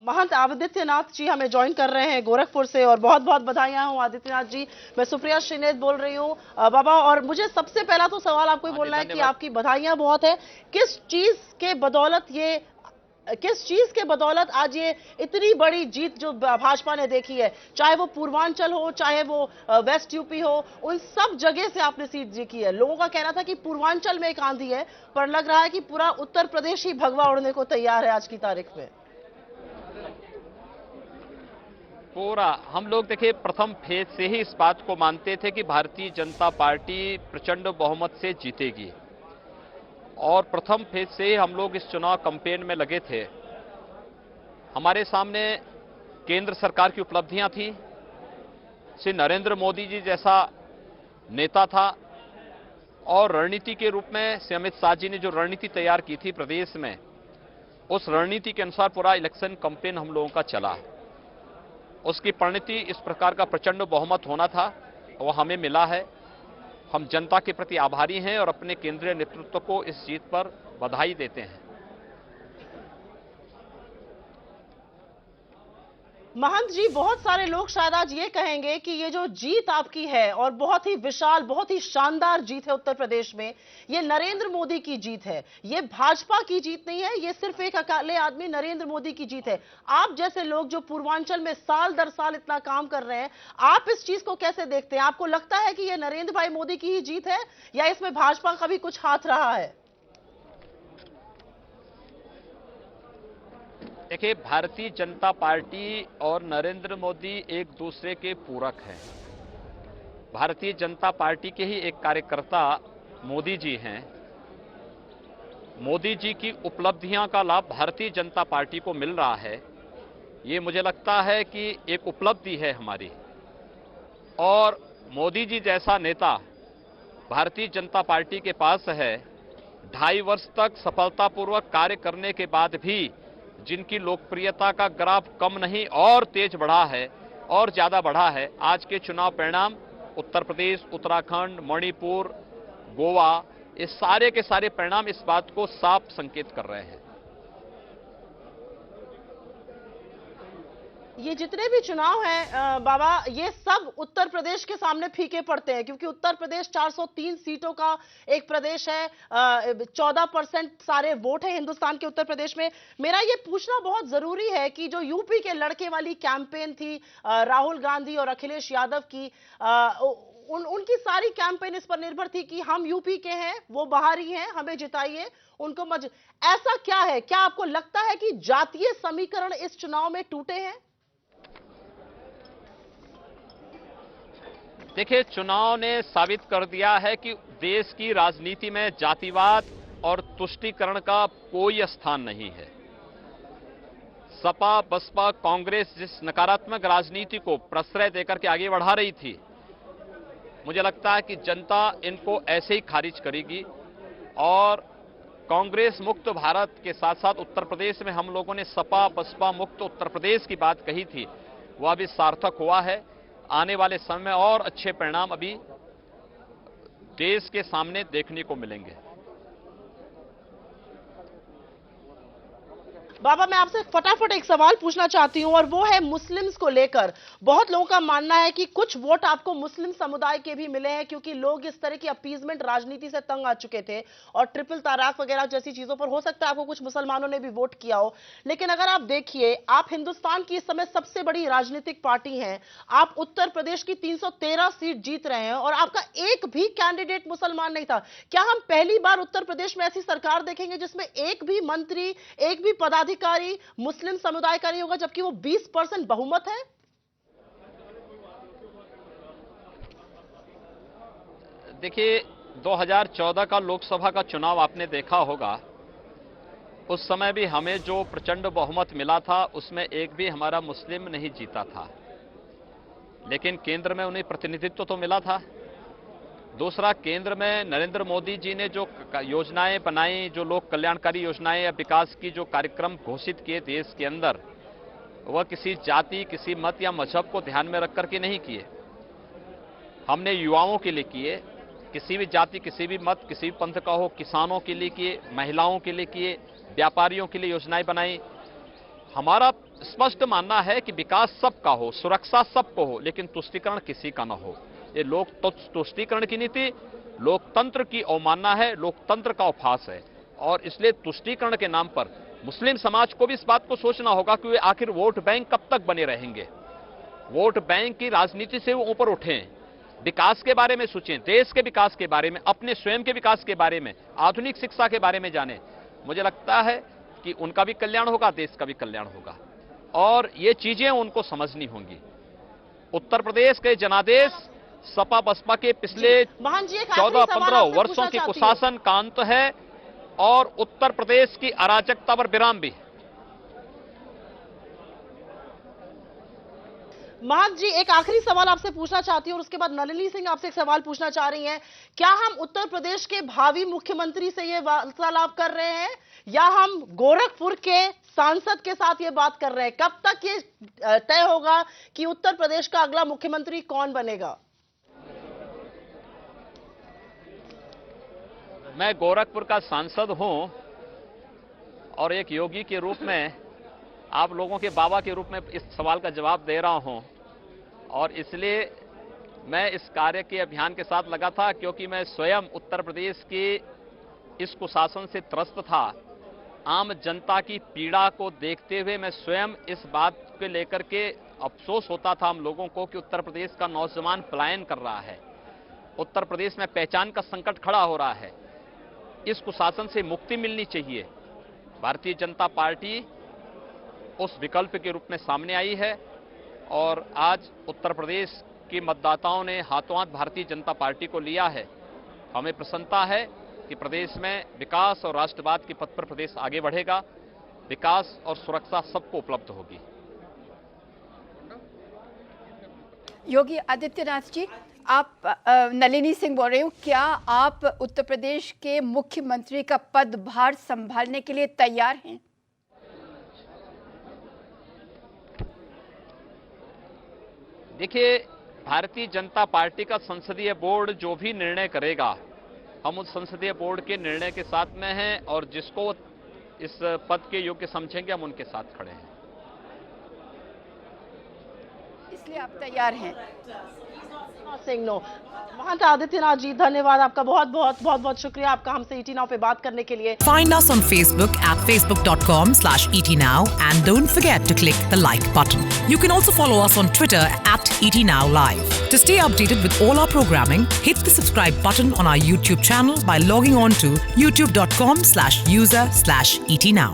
महंत आदित्यनाथ जी हमें ज्वाइन कर रहे हैं गोरखपुर से, और बहुत बहुत बधाइयां हूं आदित्यनाथ जी। मैं सुप्रिया श्रीनेत बोल रही हूं बाबा, और मुझे सबसे पहला तो सवाल आपको ही बोलना है कि आपकी बधाइयां बहुत है। किस चीज के बदौलत आज ये इतनी बड़ी जीत जो भाजपा ने देखी है, चाहे वो पूर्वांचल हो, चाहे वो वेस्ट यूपी हो, उन सब जगह से आपने सीट जीती है। लोगों का कहना था कि पूर्वांचल में एक आंधी है, पर लग रहा है कि पूरा उत्तर प्रदेश ही भगवा उड़ने को तैयार है आज की तारीख में। पूरा हम लोग देखिए प्रथम फेज से ही इस बात को मानते थे कि भारतीय जनता पार्टी प्रचंड बहुमत से जीतेगी, और प्रथम फेज से ही हम लोग इस चुनाव कैंपेन में लगे थे। हमारे सामने केंद्र सरकार की उपलब्धियां थी, श्री नरेंद्र मोदी जी जैसा नेता था, और रणनीति के रूप में श्री अमित शाह जी ने जो रणनीति तैयार की थी प्रदेश में, उस रणनीति के अनुसार पूरा इलेक्शन कैंपेन हम लोगों का चला। उसकी परिणति इस प्रकार का प्रचंड बहुमत होना था, वो हमें मिला है। हम जनता के प्रति आभारी हैं और अपने केंद्रीय नेतृत्व को इस जीत पर बधाई देते हैं। महंत जी, बहुत सारे लोग शायद आज ये कहेंगे कि ये जो जीत आपकी है, और बहुत ही विशाल, बहुत ही शानदार जीत है उत्तर प्रदेश में, ये नरेंद्र मोदी की जीत है, ये भाजपा की जीत नहीं है, ये सिर्फ एक अकेले आदमी नरेंद्र मोदी की जीत है। आप जैसे लोग जो पूर्वांचल में साल दर साल इतना काम कर रहे हैं, आप इस चीज को कैसे देखते हैं? आपको लगता है कि ये नरेंद्र भाई मोदी की ही जीत है, या इसमें भाजपा का भी कुछ हाथ रहा है? देखिए, भारतीय जनता पार्टी और नरेंद्र मोदी एक दूसरे के पूरक हैं। भारतीय जनता पार्टी के ही एक कार्यकर्ता मोदी जी हैं। मोदी जी की उपलब्धियां का लाभ भारतीय जनता पार्टी को मिल रहा है, ये मुझे लगता है कि एक उपलब्धि है हमारी। और मोदी जी जैसा नेता भारतीय जनता पार्टी के पास है, 2.5 वर्ष तक सफलतापूर्वक कार्य करने के बाद भी जिनकी लोकप्रियता का ग्राफ कम नहीं और तेज बढ़ा है, और ज्यादा बढ़ा है। आज के चुनाव परिणाम उत्तर प्रदेश, उत्तराखंड, मणिपुर, गोवा, इस सारे के सारे परिणाम इस बात को साफ संकेत कर रहे हैं। ये जितने भी चुनाव हैं बाबा, ये सब उत्तर प्रदेश के सामने फीके पड़ते हैं, क्योंकि उत्तर प्रदेश 403 सीटों का एक प्रदेश है, 14% सारे वोट हैं हिंदुस्तान के उत्तर प्रदेश में। मेरा ये पूछना बहुत जरूरी है कि जो यूपी के लड़के वाली कैंपेन थी राहुल गांधी और अखिलेश यादव की, उनकी सारी कैंपेन इस पर निर्भर थी कि हम यूपी के हैं, वो बाहरी हैं, हमें जिताइए, उनको ऐसा क्या है? क्या आपको लगता है कि जातीय समीकरण इस चुनाव में टूटे हैं? देखिए, चुनाव ने साबित कर दिया है कि देश की राजनीति में जातिवाद और तुष्टीकरण का कोई स्थान नहीं है। सपा, बसपा, कांग्रेस जिस नकारात्मक राजनीति को प्रश्रय देकर के आगे बढ़ा रही थी, मुझे लगता है कि जनता इनको ऐसे ही खारिज करेगी। और कांग्रेस मुक्त भारत के साथ साथ उत्तर प्रदेश में हम लोगों ने सपा बसपा मुक्त उत्तर प्रदेश की बात कही थी, वह भी सार्थक हुआ है। आने वाले समय में और अच्छे परिणाम अभी देश के सामने देखने को मिलेंगे। बाबा, मैं आपसे फटाफट एक सवाल पूछना चाहती हूं, और वो है मुस्लिम्स को लेकर। बहुत लोगों का मानना है कि कुछ वोट आपको मुस्लिम समुदाय के भी मिले हैं, क्योंकि लोग इस तरह की अपीजमेंट राजनीति से तंग आ चुके थे, और ट्रिपल तलाक वगैरह जैसी चीजों पर हो सकता है आपको कुछ मुसलमानों ने भी वोट किया हो। लेकिन अगर आप देखिए, आप हिंदुस्तान की इस समय सबसे बड़ी राजनीतिक पार्टी हैं, आप उत्तर प्रदेश की 313 सीट जीत रहे हैं, और आपका एक भी कैंडिडेट मुसलमान नहीं था। क्या हम पहली बार उत्तर प्रदेश में ऐसी सरकार देखेंगे जिसमें एक भी मंत्री, एक भी पदाधिकारी मुस्लिम समुदाय का नहीं होगा, जबकि वो 20% बहुमत है? देखिए, 2014 का लोकसभा का चुनाव आपने देखा होगा। उस समय भी हमें जो प्रचंड बहुमत मिला था, उसमें एक भी हमारा मुस्लिम नहीं जीता था, लेकिन केंद्र में उन्हें प्रतिनिधित्व तो मिला था। दूसरा, केंद्र में नरेंद्र मोदी जी ने जो योजनाएं बनाई, जो लोक कल्याणकारी योजनाएं या विकास की जो कार्यक्रम घोषित किए देश के अंदर, वह किसी जाति, किसी मत या मजहब को ध्यान में रख करके नहीं किए। हमने युवाओं के लिए किए, किसी भी जाति, किसी भी मत, किसी भी पंथ का हो, किसानों के लिए किए, महिलाओं के लिए किए, व्यापारियों के लिए योजनाएं बनाई। हमारा स्पष्ट मानना है कि विकास सबका हो, सुरक्षा सबको हो, लेकिन तुष्टीकरण किसी का न हो। ये तुष्टीकरण की नीति लोकतंत्र की अवमानना है, लोकतंत्र का उपहास है। और इसलिए तुष्टीकरण के नाम पर मुस्लिम समाज को भी इस बात को सोचना होगा कि वे आखिर वोट बैंक कब तक बने रहेंगे। वोट बैंक की राजनीति से वो ऊपर उठें, विकास के बारे में सोचें, देश के विकास के बारे में, अपने स्वयं के विकास के बारे में, आधुनिक शिक्षा के बारे में जानें। मुझे लगता है कि उनका भी कल्याण होगा, देश का भी कल्याण होगा, और ये चीजें उनको समझनी होंगी। उत्तर प्रदेश के जनादेश सपा बसपा के पिछले 14-15 वर्षों की कुशासन का अंत है और उत्तर प्रदेश की अराजकता पर विराम भी। महंत जी, एक आखिरी सवाल आपसे पूछना चाहती हूं और उसके बाद नलिनी सिंह आपसे एक सवाल पूछना चाह रही हैं। क्या हम उत्तर प्रदेश के भावी मुख्यमंत्री से ये वार्तालाप कर रहे हैं या हम गोरखपुर के सांसद के साथ ये बात कर रहे हैं? कब तक ये तय होगा कि उत्तर प्रदेश का अगला मुख्यमंत्री कौन बनेगा? मैं गोरखपुर का सांसद हूं और एक योगी के रूप में, आप लोगों के बाबा के रूप में इस सवाल का जवाब दे रहा हूं। और इसलिए मैं इस कार्य के अभियान के साथ लगा था क्योंकि मैं स्वयं उत्तर प्रदेश के इस कुशासन से त्रस्त था। आम जनता की पीड़ा को देखते हुए मैं स्वयं इस बात को लेकर के अफसोस होता था हम लोगों को कि उत्तर प्रदेश का नौजवान पलायन कर रहा है, उत्तर प्रदेश में पहचान का संकट खड़ा हो रहा है। इस कुशासन से मुक्ति मिलनी चाहिए। भारतीय जनता पार्टी उस विकल्प के रूप में सामने आई है और आज उत्तर प्रदेश के मतदाताओं ने हाथों हाथ भारतीय जनता पार्टी को लिया है। हमें प्रसन्नता है कि प्रदेश में विकास और राष्ट्रवाद के पथ पर प्रदेश आगे बढ़ेगा, विकास और सुरक्षा सबको उपलब्ध होगी। योगी आदित्यनाथ जी, आप नलिनी सिंह बोल रही हूँ, क्या आप उत्तर प्रदेश के मुख्यमंत्री का पदभार संभालने के लिए तैयार हैं? देखिए, भारतीय जनता पार्टी का संसदीय बोर्ड जो भी निर्णय करेगा, हम उस संसदीय बोर्ड के निर्णय के साथ में हैं और जिसको इस पद के योग्य समझेंगे हम उनके साथ खड़े हैं। इसलिए आप तैयार हैं? सिंह नो। महंत आदित्यनाथ जी, धन्यवाद आपका, बहुत बहुत बहुत बहुत शुक्रिया आपका हमसे ET Now पे बात करने के लिए। Find us on Facebook at facebook.com/ETNow and don't forget to click the like button. You can also follow us on Twitter at ETNow Live. To stay updated with all our programming, hit the subscribe button on our YouTube channel by logging on to youtube.com/user/ETNow.